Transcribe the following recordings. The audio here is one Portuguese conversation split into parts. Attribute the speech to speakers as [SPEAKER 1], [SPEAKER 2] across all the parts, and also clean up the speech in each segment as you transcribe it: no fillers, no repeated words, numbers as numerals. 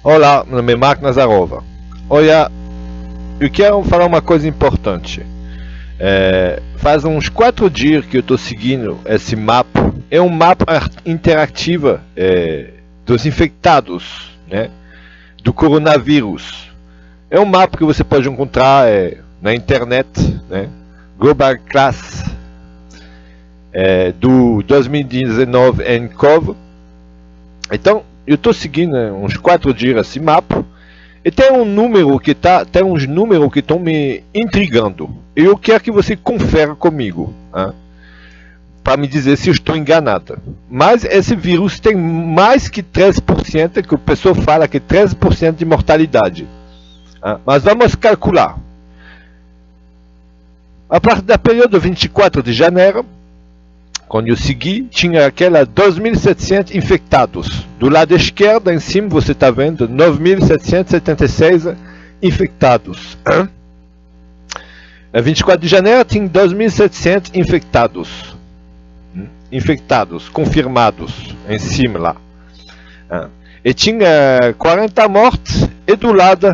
[SPEAKER 1] Olá, meu nome é Mark Nazarova. Olha, eu quero falar uma coisa importante. Faz uns 4 dias que eu estou seguindo esse mapa. É um mapa interativo dos infectados, né, do coronavírus. É um mapa que você pode encontrar na internet, né, Global Class do 2019 nCoV. Então, eu estou seguindo uns 4 dias esse mapa. E tem um número que tem uns números que estão me intrigando. E eu quero que você confere comigo, para me dizer se eu estou enganado. Mas esse vírus tem mais que 13%, que a pessoa fala que 13% de mortalidade. Mas vamos calcular. A partir da período 24 de janeiro, quando eu segui, tinha aquela 2.700 infectados. Do lado esquerdo, em cima, você está vendo 9.776 infectados. A 24 de janeiro, tinha 2.700 infectados. Infectados, confirmados, em cima lá. E tinha 40 mortes, e do lado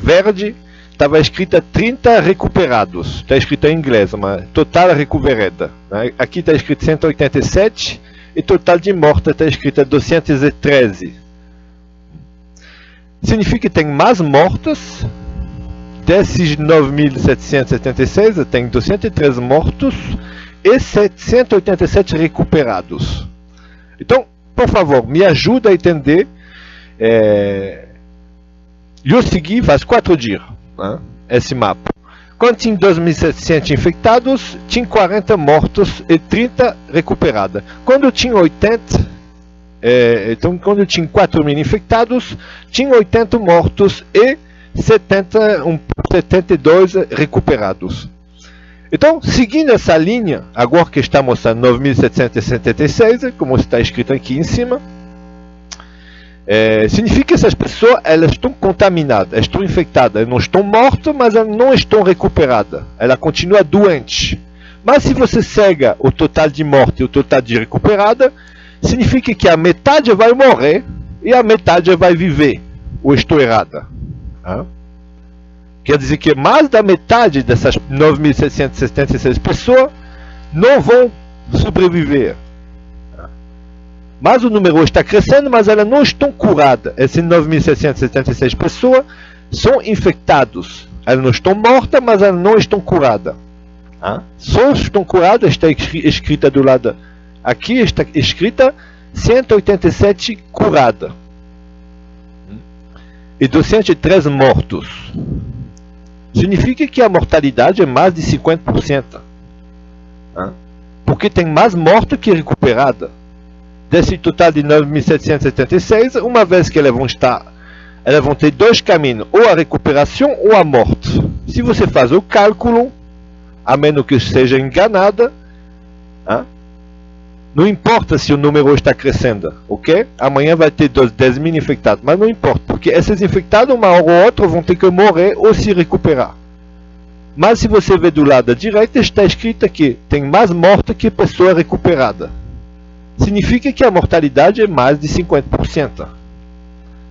[SPEAKER 1] verde, estava escrita 30 recuperados. Está escrito em inglês, mas total recuperada. Aqui está escrito 187 e total de mortes está escrito 213. Significa que tem mais mortos. Desses 9.776, tem 213 mortos e 787 recuperados. Então, por favor, me ajuda a entender. Eu segui faz 4 dias. Esse mapa. Quando tinha 2.700 infectados, tinha 40 mortos e 30 recuperados. Quando tinha 80, então quando tinha 4.000 infectados, tinha 80 mortos e 72 recuperados. Então, seguindo essa linha, agora que está mostrando 9.776, como está escrito aqui em cima, significa que essas pessoas elas estão contaminadas, estão infectadas, elas não estão mortas, mas elas não estão recuperadas. Ela continua doente. Mas se você cega o total de morte e o total de recuperada, significa que a metade vai morrer e a metade vai viver. Ou estou errada? Quer dizer que mais da metade dessas 9.776 pessoas não vão sobreviver. Mas o número está crescendo, mas elas não estão curadas. Essas 9.676 pessoas são infectadas. Elas não estão mortas, mas elas não estão curadas. Só estão curadas, está escrita do lado. Aqui está escrita 187 curadas. E 213 mortos. Significa que a mortalidade é mais de 50%. Porque tem mais mortos que recuperada. Desse total de 9.776, uma vez que elas vão ter 2 caminhos, ou a recuperação ou a morte. Se você faz o cálculo, a menos que seja enganada, não importa se o número está crescendo, ok? Amanhã vai ter 10.000 infectados, mas não importa, porque esses infectados, uma hora ou outra, vão ter que morrer ou se recuperar. Mas se você ver do lado direito, está escrito que tem mais morte que pessoa recuperada. Significa que a mortalidade é mais de 50%.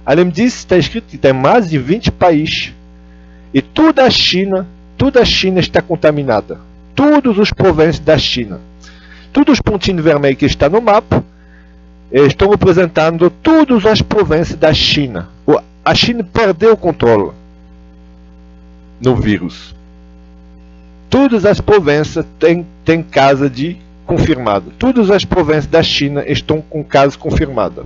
[SPEAKER 1] Além disso, está escrito que tem mais de 20 países. E toda a China está contaminada. Todos os províncias da China. Todos os pontinhos vermelhos que estão no mapa estão representando todas as províncias da China. A China perdeu o controle no vírus. Todas as províncias têm casos de confirmado. Todas as províncias da China estão com casos confirmados.